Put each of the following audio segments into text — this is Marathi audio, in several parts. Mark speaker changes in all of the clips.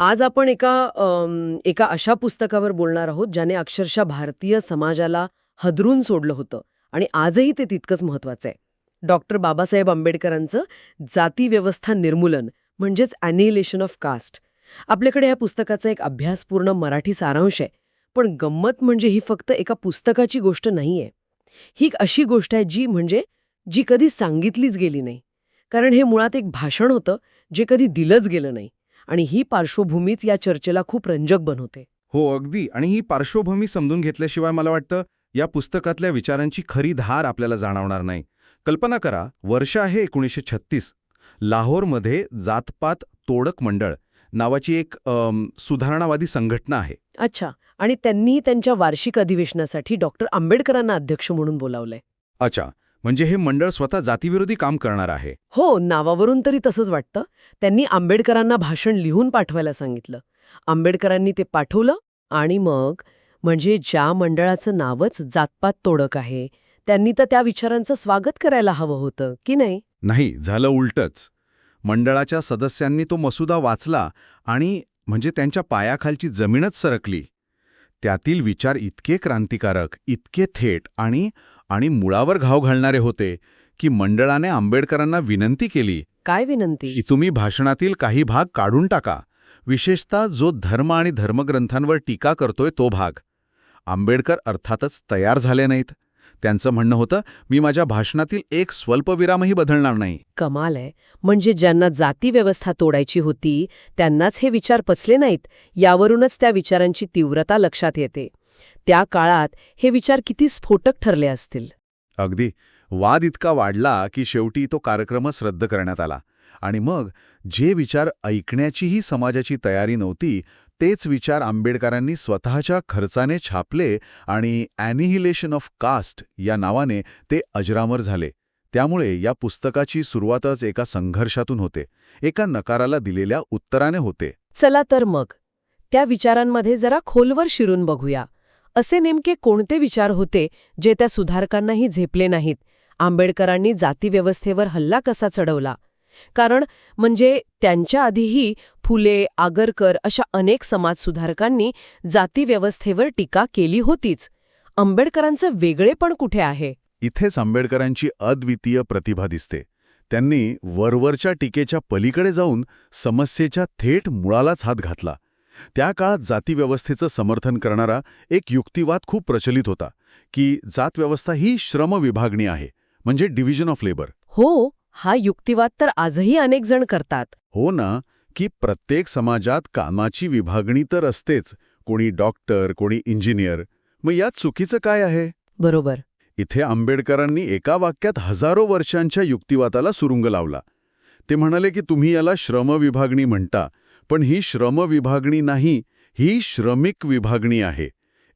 Speaker 1: आज आपण एका अशा पुस्तकावर बोलणार आहोत, ज्याने अक्षरशः भारतीय समाजाला हादरून सोडलं होतं आणि आजही ते तितकंच महत्वाचं आहे. डॉक्टर बाबासाहेब आंबेडकरांचं जातीव्यवस्था निर्मूलन म्हणजेच ॲनिहिलेशन ऑफ कास्ट. आपल्याकडे या पुस्तकाचा एक अभ्यासपूर्ण मराठी सारांश आहे. पण गंमत म्हणजे ही फक्त एका पुस्तकाची गोष्ट नाहीये. ही एक अशी गोष्ट आहे जी कधी सांगितलीच गेली नाही. कारण हे मुळात एक भाषण होतं, जे कधी दिलंच गेलं नाही. आणि ही पार्श्वभूमीच या चर्चेला खूप रंजक बनवते.
Speaker 2: हो, अगदी. आणि ही पार्श्वभूमी समजून घेतल्याशिवाय मला वाटतं या पुस्तकातल्या विचारांची खरी धार आपल्याला जाणवणार नाही. कल्पना करा, वर्ष आहे 1936. लाहोरमध्ये जातपात तोडक मंडळ नावाची एक सुधारणावादी संघटना आहे.
Speaker 1: अच्छा. आणि त्यांनी त्यांच्या वार्षिक अधिवेशनासाठी डॉक्टर आंबेडकरांना अध्यक्ष म्हणून बोलावलंय.
Speaker 2: अच्छा, म्हणजे हे मंडळ स्वतः जातीविरोधी काम करणार आहे.
Speaker 1: हो, नावावरून तरी तसंच वाटतं. त्यांनी आंबेडकरांना भाषण लिहून पाठवायला सांगितलं. आंबेडकरांनी ते पाठवलं आणि मग म्हणजे ज्या मंडळाचं नावच जातपात तोडक आहे, त्यांनी तर त्या विचारांचं स्वागत करायला हवं होतं, की नाही?
Speaker 2: नाही, झालं उलटंच. मंडळाच्या सदस्यांनी तो मसुदा वाचला आणि म्हणजे त्यांच्या पायाखालची जमीनच सरकली. त्यातील विचार इतके क्रांतिकारक, इतके थेट आणि आणि मुळावर घाव घालणारे होते की मंडळाने आंबेडकरांना विनंती केली
Speaker 1: काय विनंती?
Speaker 2: की तुम्ही भाषणातील काही भाग काढून टाका, विशेषतः जो धर्म आणि धर्मग्रंथांवर टीका करतोय तो भाग. आंबेडकर अर्थातच तयार झाले नाहीत. त्यांचं म्हणणं होतं, मी माझ्या भाषणातील एक स्वल्पविरामही बदलणार नाही.
Speaker 1: कमाल आहे. म्हणजे ज्यांना जातीव्यवस्था तोडायची होती त्यांनाच हे विचार पचले नाहीत. यावरूनच त्या विचारांची तीव्रता लक्षात येते. त्या काळात हे विचार किती स्फोटक ठरले असतील.
Speaker 2: अगदी. वाद इतका वाढला की शेवटी तो कार्यक्रमच रद्द करण्यात आला. आणि मग जे विचार ऐकण्याचीही समाजाची तयारी नव्हती, तेच विचार आंबेडकरांनी स्वतःच्या खर्चाने छापले आणि ॲनिहिलेशन ऑफ कास्ट या नावाने ते अजरामर झाले. त्यामुळे या पुस्तकाची सुरुवातच एका संघर्षातून होते, एका नकाराला दिलेल्या उत्तराने होते.
Speaker 1: चला तर मग त्या विचारांमध्ये जरा खोलवर शिरून बघूया. असे नेमके कोणते विचार होते जे त्या सुधारकांनाही झेपले नाहीत? आंबेडकरांनी जातीव्यवस्थेवर हल्ला कसा चढवला? कारण म्हणजे त्यांच्या आधीही फुले, आगरकर अशा अनेक समाजसुधारकांनी जातीव्यवस्थेवर टीका केली होतीच. आंबेडकरांचं वेगळेपण कुठे आहे?
Speaker 2: इथेच आंबेडकरांची अद्वितीय प्रतिभा दिसते. त्यांनी वरवरच्या टीकेच्या पलीकडे जाऊन समस्येच्या थेट मुळालाच हात घातला. त्या काळात जातीव्यवस्थेचं समर्थन करणारा एक युक्तिवाद खूप प्रचलित होता की जातव्यवस्था ही श्रमविभागणी आहे, म्हणजे डिव्हिजन ऑफ लेबर.
Speaker 1: हो, हा युक्तिवाद तर आजही अनेक जण करतात.
Speaker 2: हो ना, की प्रत्येक समाजात कामाची विभागणी तर असतेच. कोणी डॉक्टर, कोणी इंजिनियर. मग यात चुकीचं काय आहे?
Speaker 1: बरोबर.
Speaker 2: इथे आंबेडकरांनी एका वाक्यात हजारो वर्षांच्या युक्तिवादाला सुरुंग लावला. ते म्हणाले की तुम्ही याला श्रमविभागणी म्हणता, पण ही श्रमविभागणी नाही, ही श्रमिक विभागणी आहे.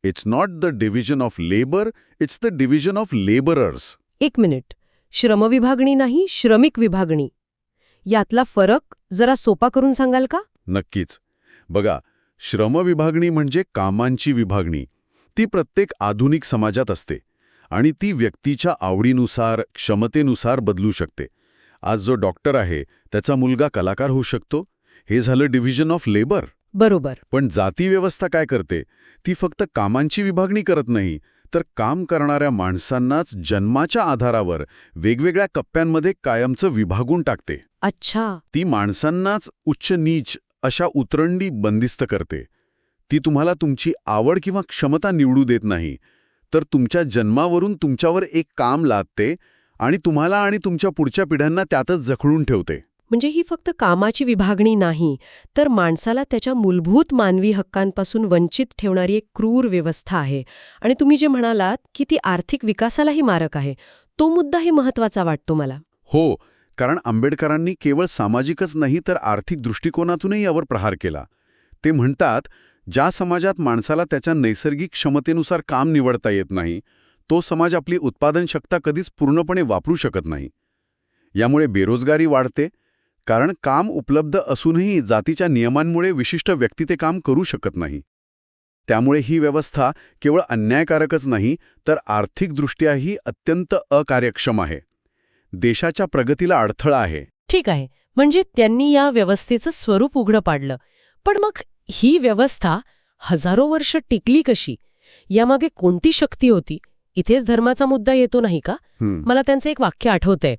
Speaker 2: It's not the division of labour, it's the division of labourers.
Speaker 1: एक मिनिट. श्रमविभागणी नाही, श्रमिक विभागणी. यातला फरक जरा सोपा करून सांगाल का?
Speaker 2: नक्कीच. बघा, श्रमविभागणी म्हणजे कामांची विभागणी. ती प्रत्येक आधुनिक समाजात असते आणि ती व्यक्तीच्या आवडीनुसार, क्षमतेनुसार बदलू शकते. आज जो डॉक्टर आहे त्याचा मुलगा कलाकार होऊ शकतो. हे झालं डिव्हिजन ऑफ लेबर.
Speaker 1: बरोबर.
Speaker 2: पण जातीव्यवस्था काय करते? ती फक्त कामांची विभागणी करत नाही, तर काम करणाऱ्या माणसांनाच जन्माच्या आधारावर वेगवेगळ्या कप्प्यांमध्ये कायमचं विभागून टाकते.
Speaker 1: अच्छा.
Speaker 2: ती माणसांनाच उच्च-नीच अशा उतरंडी बंदिस्त करते. ती तुम्हाला तुमची आवड किंवा क्षमता निवडू देत नाही, तर तुमच्या जन्मावरून तुमच्यावर एक काम लादते आणि तुम्हाला आणि तुमच्या पुढच्या पिढ्यांना त्यातच जखडून ठेवते.
Speaker 1: म्हणजे ही फक्त कामाची विभागणी नाही, तर माणसाला त्याच्या मूलभूत मानवी हक्कांपासून वंचित ठेवणारी एक क्रूर व्यवस्था आहे. आणि तुम्ही जे म्हणालात की ती आर्थिक विकासालाही मारक आहे, तो मुद्दाही महत्वाचा वाटतो मला.
Speaker 2: हो, कारण आंबेडकरांनी केवळ सामाजिकच नाही तर आर्थिक दृष्टिकोनातूनही यावर प्रहार केला. ते म्हणतात, ज्या समाजात माणसाला त्याच्या नैसर्गिक क्षमतेनुसार काम निवडता येत नाही, तो समाज आपली उत्पादनशक्ती कधीच पूर्णपणे वापरू शकत नाही. यामुळे बेरोजगारी वाढते, कारण काम उपलब्ध असूनही जातीच्या नियमांमुळे विशिष्ट व्यक्ती ते काम करू शकत नाही. त्यामुळे ही व्यवस्था केवळ अन्यायकारकच नाही, तर आर्थिकदृष्ट्याही अत्यंत अकार्यक्षम आहे. देशाच्या प्रगतीला अडथळा आहे.
Speaker 1: ठीक आहे. म्हणजे त्यांनी या व्यवस्थेचं स्वरूप उघडं पाडलं.
Speaker 3: पण मग ही व्यवस्था हजारो वर्ष टिकली कशी? यामागे कोणती शक्ती होती? इथेच धर्माचा मुद्दा येतो नाही का? मला त्यांचं एक वाक्य आठवतंय.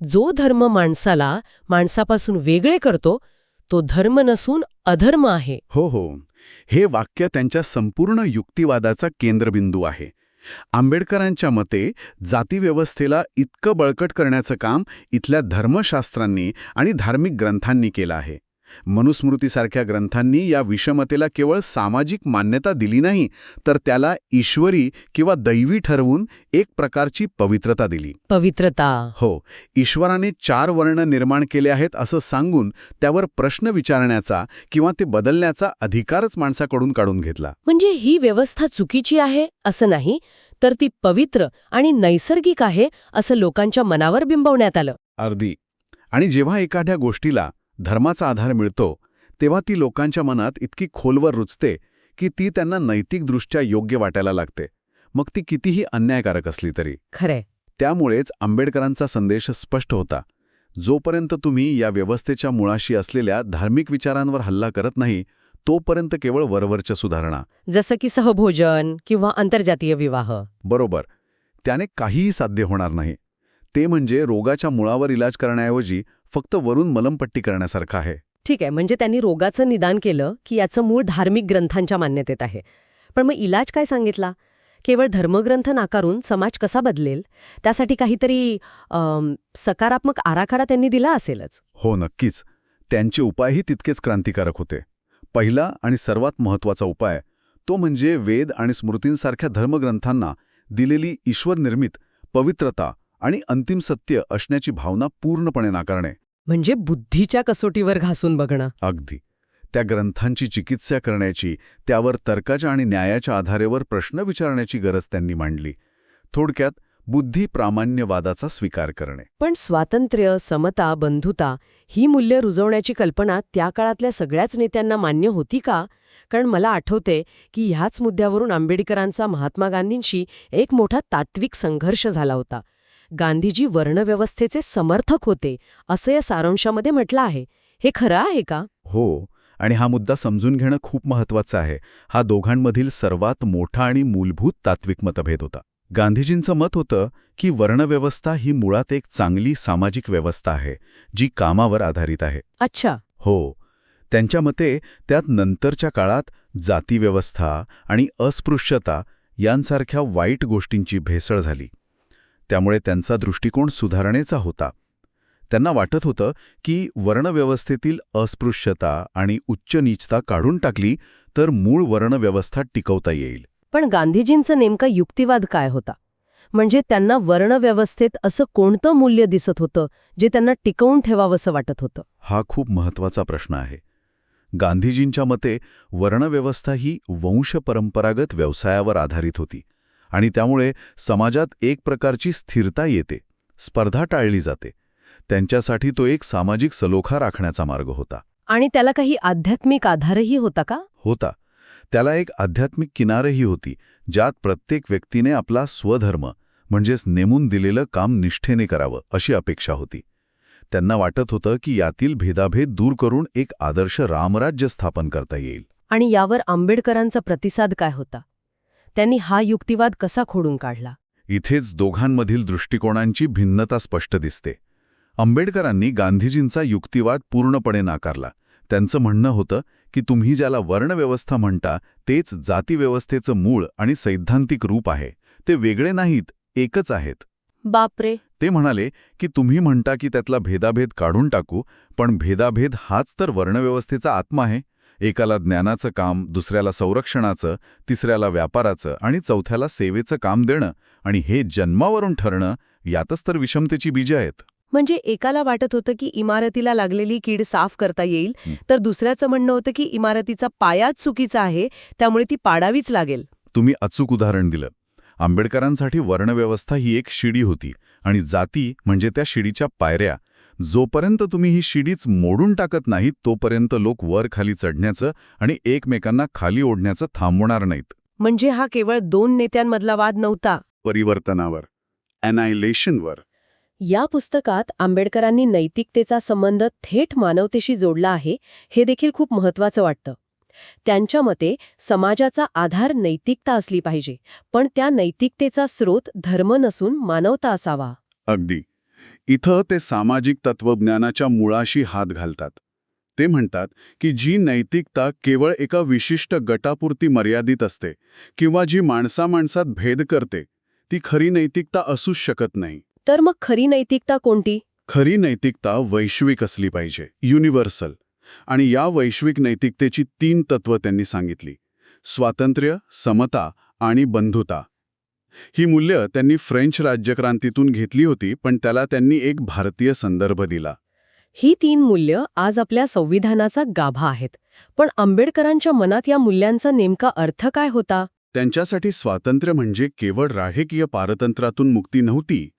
Speaker 3: जो धर्म माणसाला माणसापासून वेगळे करतो तो धर्म नसून अधर्म आहे.
Speaker 2: हो हो, हे वाक्य त्यांच्या संपूर्ण युक्तिवादाचा केंद्रबिंदू आहे. आंबेडकरांच्या मते जातीव्यवस्थेला इतकं बळकट करण्याचं काम इथल्या धर्मशास्त्रांनी आणि धार्मिक ग्रंथांनी केलं आहे. मनुस्मृतीसारख्या ग्रंथांनी या विषमतेला केवळ सामाजिक मान्यता दिली नाही, तर त्याला ईश्वरी किंवा दैवी ठरवून एक प्रकारची पवित्रता दिली.
Speaker 3: पवित्रता.
Speaker 2: हो, ईश्वराने 4 वर्ण निर्माण केले आहेत असं सांगून त्यावर प्रश्न विचारण्याचा किंवा ते बदलण्याचा अधिकारच माणसाकडून काढून घेतला.
Speaker 3: म्हणजे ही व्यवस्था चुकीची आहे असं नाही, तर ती पवित्र आणि नैसर्गिक आहे असं लोकांच्या मनावर बिंबवण्यात आलं.
Speaker 2: अगदी. आणि जेव्हा एखाद्या गोष्टीला धर्माचा आधार मिळतो तेव्हा ती लोकांच्या मनात इतकी खोलवर रुजते की ती त्यांना नैतिकदृष्ट्या योग्य वाटायला लागते, मग ती कितीही अन्यायकारक असली तरी.
Speaker 3: खरंय.
Speaker 2: त्यामुळेच आंबेडकरांचा संदेश स्पष्ट होता. जोपर्यंत तुम्ही या व्यवस्थेच्या मुळाशी असलेल्या धार्मिक विचारांवर हल्ला करत नाही तोपर्यंत केवळ वरवरच्या सुधारणा,
Speaker 3: जसं की सहभोजन किंवा आंतरजातीय विवाह,
Speaker 2: बरोबर, त्याने काहीही साध्य होणार नाही. ते म्हणजे रोगाच्या मुळावर इलाज करण्याऐवजी फक्त वरून मलमपट्टी करण्यासारखं आहे.
Speaker 3: ठीक आहे. म्हणजे त्यांनी रोगाचं निदान केलं की याचं मूळ धार्मिक ग्रंथांच्या मान्यतेत आहे. पण मग इलाज काय सांगितला? केवळ धर्मग्रंथ नाकारून समाज कसा बदलेल त्यासाठी काहीतरी सकारात्मक आराखडा त्यांनी दिला असेलच.
Speaker 2: हो, नक्कीच. त्यांचे उपायही तितकेच क्रांतिकारक होते. पहिला आणि सर्वात महत्त्वाचा उपाय तो म्हणजे वेद आणि स्मृतींसारख्या धर्मग्रंथांना दिलेली ईश्वरनिर्मित पवित्रता आणि अंतिम सत्य असण्याची भावना पूर्णपणे नाकारणे.
Speaker 3: म्हणजे बुद्धीच्या कसोटीवर घासून बघणं.
Speaker 2: अगदी. त्या ग्रंथांची चिकित्सा करण्याची, त्यावर तर्काच्या आणि न्यायाच्या आधारेवर प्रश्न विचारण्याची गरज त्यांनी मांडली. थोडक्यात बुद्धिप्रामाण्यवादाचा स्वीकार करणे.
Speaker 3: पण स्वातंत्र्य, समता, बंधुता ही मूल्य रुजवण्याची कल्पना त्या काळातल्या सगळ्याच नेत्यांना मान्य होती का? कारण मला आठवते की ह्याच मुद्द्यावरून आंबेडकरांचा महात्मा गांधींशी एक मोठा तात्विक संघर्ष झाला होता. गांधीजी वर्णव्यवस्थेचे समर्थक होते असं या सारांशामध्ये म्हटलं आहे. हे खरं आहे का?
Speaker 2: हो, आणि हा मुद्दा समजून घेणं खूप महत्त्वाचा आहे. हा दोघांमधील सर्वात मोठा आणि मूलभूत तात्विक मतभेद होता. गांधीजींचं मत होतं की वर्णव्यवस्था ही मुळात एक चांगली सामाजिक व्यवस्था आहे जी कामावर आधारित आहे.
Speaker 3: अच्छा.
Speaker 2: हो, त्यांच्या मते त्यात नंतरच्या काळात जातीव्यवस्था आणि अस्पृश्यता यांसारख्या वाईट गोष्टींची भेसळ झाली. त्यामुळे त्यांचा दृष्टिकोन सुधारणेचा होता. त्यांना वाटत होतं की वर्णव्यवस्थेतील अस्पृश्यता आणि उच्च-नीचता काढून टाकली तर मूळ वर्णव्यवस्था टिकवता येईल.
Speaker 3: पण गांधीजींचा नेमका युक्तिवाद काय होता? म्हणजे त्यांना वर्णव्यवस्थेत असं कोणतं मूल्य दिसत होतं जे त्यांना टिकवून ठेवावंसं वाटत होतं?
Speaker 2: हा खूप महत्त्वाचा प्रश्न आहे. गांधीजींच्या मते वर्णव्यवस्था ही वंशपरंपरागत व्यवसायावर आधारित होती आणि त्यामुळे समाजात एक प्रकारची स्थिरता येते, स्पर्धा टाळली जाते. त्यांच्यासाठी तो एक सामाजिक सलोखा राखण्याचा मार्ग होता.
Speaker 3: आणि त्याला काही आध्यात्मिक आधारही होता का?
Speaker 2: होता. त्याला एक आध्यात्मिक किनारही होती, ज्यात प्रत्येक व्यक्तीने आपला स्वधर्म म्हणजेच नेमून दिलेलं काम निष्ठेने करावं अशी अपेक्षा होती. त्यांना वाटत होतं की यातील भेदाभेद दूर करून एक आदर्श रामराज्य स्थापन करता येईल.
Speaker 3: आणि यावर आंबेडकरांचा प्रतिसाद काय होता? त्यांनी हा युक्तिवाद कसा खोडून काढला?
Speaker 2: इथेच दोघांमधील दृष्टिकोनांची भिन्नता स्पष्ट दिसते. आंबेडकरांनी गांधीजींचा युक्तिवाद पूर्णपणे नाकारला. त्यांचं म्हणणं होतं की तुम्ही ज्याला वर्णव्यवस्था म्हणता तेच जातीव्यवस्थेचं मूळ आणि सैद्धांतिक रूप आहे. ते वेगळे नाहीत, एकच आहेत.
Speaker 3: बापरे.
Speaker 2: ते म्हणाले की तुम्ही म्हणता की त्यातला भेदाभेद काढून टाकू, पण भेदाभेद हाच तर वर्णव्यवस्थेचा आत्मा आहे. एकाला ज्ञानाचं काम, दुसऱ्याला संरक्षणाचं, तिसऱ्याला व्यापाराचं आणि चौथ्याला सेवेचं काम देणं, आणि हे जन्मावरून ठरणं, यातच तर विषमतेची बीजं आहेत.
Speaker 3: म्हणजे एकाला वाटत होतं की इमारतीला लागलेली कीड साफ करता येईल, तर दुसऱ्याचं म्हणणं होतं की इमारतीचा पायाच चुकीचा आहे, त्यामुळे ती पाडावीच लागेल.
Speaker 2: तुम्ही अचूक उदाहरण दिलं. आंबेडकरांसाठी वर्णव्यवस्था ही एक शिडी होती आणि जाती म्हणजे त्या शिडीच्या पायऱ्या. जोपर्यंत तुम्ही ही शिडीच मोडून टाकत नाहीत तोपर्यंत लोक वर खाली चढण्याचं आणि एकमेकांना खाली ओढण्याचं थांबवणार नाहीत.
Speaker 3: म्हणजे हा केवळ 2 नेत्यांमधला वाद नव्हता.
Speaker 2: परिवर्तनावर, ॲनायलेशनवर.
Speaker 3: या पुस्तकात आंबेडकरांनी नैतिकतेचा संबंध थेट मानवतेशी जोडला आहे हे देखील खूप महत्त्वाचं वाटतं. त्यांच्या मते समाजाचा आधार नैतिकता असली पाहिजे, पण त्या नैतिकतेचा स्रोत धर्म नसून मानवता असावा.
Speaker 2: अगदी. इथं ते सामाजिक तत्वज्ञानाच्या मुळाशी हात घालतात. ते म्हणतात की जी नैतिकता केवळ एका विशिष्ट गटापुरती मर्यादित असते किंवा जी माणसामाणसात भेद करते, ती खरी नैतिकता असूच शकत नाही.
Speaker 3: तर मग खरी नैतिकता कोणती?
Speaker 2: खरी नैतिकता वैश्विक असली पाहिजे, युनिव्हर्सल. आणि या वैश्विक नैतिकतेची 3 तत्व त्यांनी सांगितली: स्वातंत्र्य, समता आणि बंधुता. ही मूल्य त्यांनी फ्रेंच राज्यक्रांतीतून घेतली होती, पण त्याला त्यांनी एक भारतीय संदर्भ दिला.
Speaker 3: ही 3 मूल्य आज आपल्या संविधानाचा गाभा आहेत. पण आंबेडकरांच्या मनात या मूल्यांचा नेमका अर्थ काय होता?
Speaker 2: त्यांच्यासाठी स्वातंत्र्य म्हणजे केवळ राजकीय पारतंत्र्यातून मुक्ती नव्हती,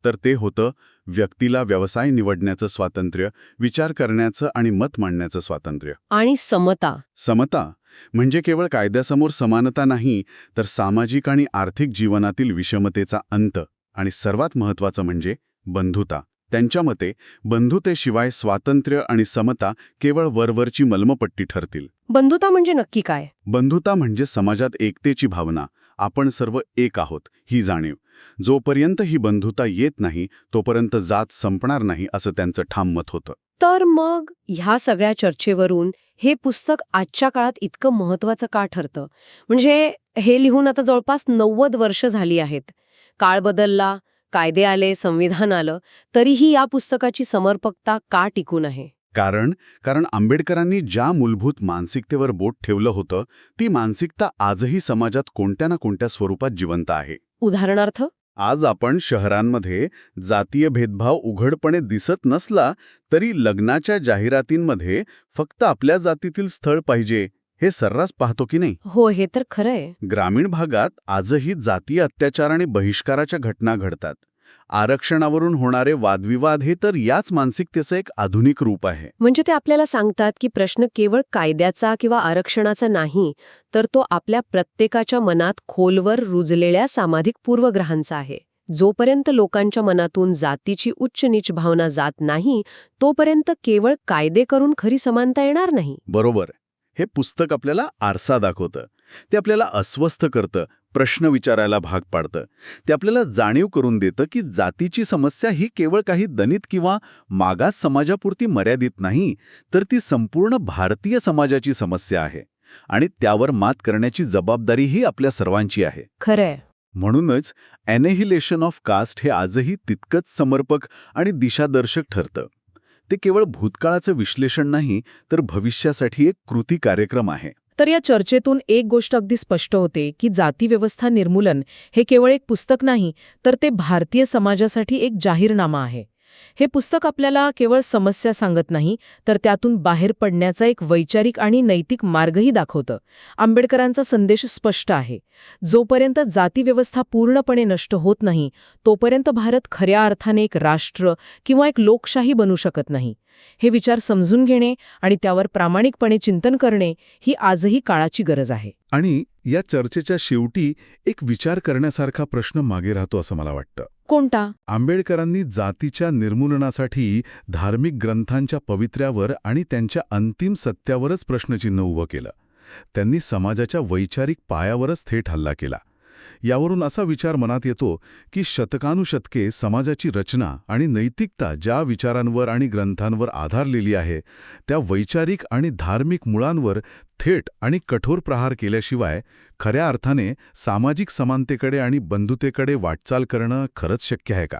Speaker 2: तर ते होतं व्यक्तीला व्यवसाय निवडण्याचं स्वातंत्र्य, विचार करण्याचं आणि मत मांडण्याचं स्वातंत्र्य.
Speaker 3: आणि समता.
Speaker 2: समता म्हणजे केवळ कायद्यासमोर समानता नाही, तर सामाजिक आणि आर्थिक जीवनातील विषमतेचा अंत. आणि सर्वात महत्त्वाचं म्हणजे बंधुता. त्यांच्या मते बंधुतेशिवाय स्वातंत्र्य आणि समता केवळ वरवरची मलमपट्टी ठरतील.
Speaker 3: बंधुता म्हणजे नक्की काय?
Speaker 2: बंधुता म्हणजे समाजात एकतेची भावना, आपण सर्व एक आहोत ही जाणीव. जोपर्यंत ही बंधुता येत नाही तोपर्यंत जात संपणार नाही, असं त्यांचं ठाम मत होतं.
Speaker 3: तर मग ह्या सगळ्या चर्चेवरून हे पुस्तक आजच्या काळात इतकं महत्त्वाचं का ठरतं? म्हणजे हे लिहून आता जवळपास 90 वर्ष झाली आहेत. काळ बदलला, कायदे आले, संविधान आलं, तरीही या पुस्तकाची समर्पकता का टिकून आहे?
Speaker 2: कारण आंबेडकरांनी ज्या मूलभूत मानसिकतेवर बोट ठेवलं होतं, ती मानसिकता आजही समाजात कोणत्या ना कोणत्या स्वरूपात जिवंत आहे.
Speaker 3: उदाहरणार्थ,
Speaker 2: आज आपण शहरांमध्ये जातीय भेदभाव उघडपणे दिसत नसला तरी लग्नाच्या जाहिरातींमध्ये फक्त आपल्या जातीतील स्थळ पाहिजे हे सर्रास पाहतो की नाही?
Speaker 3: हो, हे तर खरंय.
Speaker 2: ग्रामीण भागात आजही जातीय अत्याचार आणि बहिष्काराच्या घटना घडतात. आरक्षणावरून होणारे वादविवाद हे तर याच मानसिकतेचं एक आधुनिक रूप आहे.
Speaker 3: म्हणजे ते आपल्याला सांगतात की प्रश्न केवळ कायद्याचा किंवा आरक्षणाचा नाही, तर तो आपल्या प्रत्येकाच्या मनात खोलवर रुजलेल्या सामाजिक पूर्वग्रहांचा आहे. जोपर्यंत लोकांच्या मनातून जातीची उच्च-नीच भावना जात नाही, तोपर्यंत केवळ कायदे करून खरी समानता येणार नाही.
Speaker 2: बरोबर. हे पुस्तक आपल्याला आरसा दाखवतं. ते आपल्याला अस्वस्थ करतं, प्रश्न विचारायला भाग पाडतं. ते आपल्याला जाणीव करून देतं की जातीची समस्या ही केवळ काही दलित किंवा मागास समाजापुरती मर्यादित नाही, तर ती संपूर्ण भारतीय समाजाची समस्या आहे. आणि त्यावर मात करण्याची जबाबदारीही आपल्या सर्वांची आहे.
Speaker 3: खरंय.
Speaker 2: म्हणूनच ॲनिहिलेशन ऑफ कास्ट हे आजही तितकंच समर्पक आणि दिशादर्शक ठरतं. ते केवळ भूतकाळाचं विश्लेषण नाही, तर भविष्यासाठी एक कृती कार्यक्रम आहे.
Speaker 4: तर या चर्चेतून एक गोष्ट अगदी स्पष्ट होते की जातीव्यवस्था निर्मूलन हे केवळ एक पुस्तक नाही, तर ते भारतीय समाजासाठी एक जाहीरनामा आहे. हे पुस्तक आपल्याला केवळ समस्या सांगत नाही, तर त्यातून बाहेर पडण्याचा एक वैचारिक आणि नैतिक मार्गही दाखवतं. आंबेडकरांचा संदेश स्पष्ट आहे: जोपर्यंत जातीव्यवस्था पूर्णपणे नष्ट होत नाही, तोपर्यंत भारत खऱ्या अर्थाने एक राष्ट्र किंवा एक लोकशाही बनू शकत नाही. हे विचार समजून घेणे आणि त्यावर प्रामाणिकपणे चिंतन करणे ही आजही काळाची गरज आहे.
Speaker 2: आणि या चर्चेच्या शेवटी एक विचार करण्यासारखा प्रश्न मागे राहतो असं मला वाटतं.
Speaker 4: कोणता?
Speaker 2: आंबेडकरांनी जातीच्या निर्मूलनासाठी धार्मिक ग्रंथांच्या पवित्र्यावर आणि त्यांच्या अंतिम सत्यावरच प्रश्नचिन्ह उभं केलं. त्यांनी समाजाच्या वैचारिक पायावरच थेट हल्ला केला. यावरून असा विचार मनात येतो की शतकानुशतके समाजाची रचना आणि नैतिकता ज्या विचारांवर आणि ग्रंथांवर आधारलेली आहे, त्या वैचारिक आणि धार्मिक मुळांवर थेट आणि कठोर प्रहार केल्याशिवाय खऱ्या अर्थाने सामाजिक समानतेकडे आणि बंधुतेकडे वाटचाल करणं खरंच शक्य आहे का?